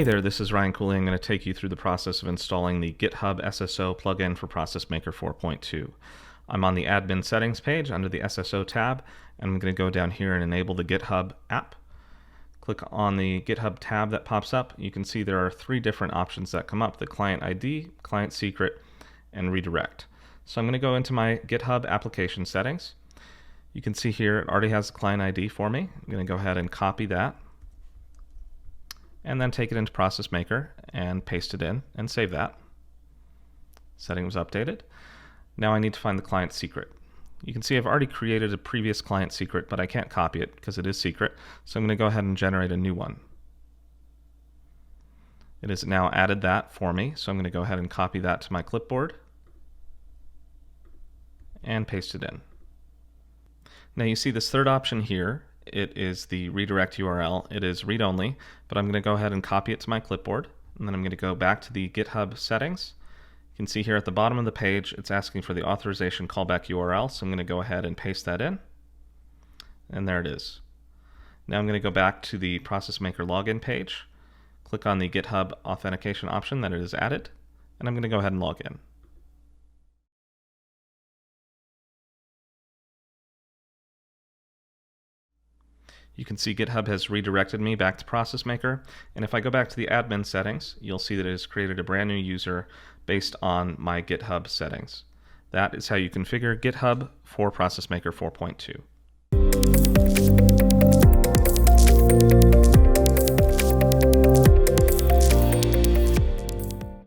Hey there, this is Ryan Cooley. I'm going to take you through the process of installing the Github SSO plugin for ProcessMaker 4.2. I'm on the admin settings page under the SSO tab, and I'm going to go down here and enable the GitHub app. Click on the GitHub tab that pops up. You can see there are three different options that come up: the client ID, client secret, and redirect. So I'm going to go into my GitHub application settings. You can see here it already has the client ID for me. I'm going to go ahead and copy that, and then take it into ProcessMaker and paste it in and save that. Setting was updated. Now I need to find the client secret. You can see I've already created a previous client secret, but I can't copy it because it is secret, so I'm going to go ahead and generate a new one. It has now added that for me, so I'm going to go ahead and copy that to my clipboard and paste it in. Now you see this third option here. It is the redirect URL. It is read-only, but I'm going to go ahead and copy it to my clipboard, and then I'm going to go back to the GitHub settings. You can see here at the bottom of the page it's asking for the authorization callback URL, so I'm going to go ahead and paste that in, and there it is. Now I'm going to go back to the ProcessMaker login page, click on the GitHub authentication option that it has added, and I'm going to go ahead and log in. You can see GitHub has redirected me back to ProcessMaker, and if I go back to the admin settings, you'll see that it has created a brand new user based on my GitHub settings. That is how you configure GitHub for ProcessMaker 4.2.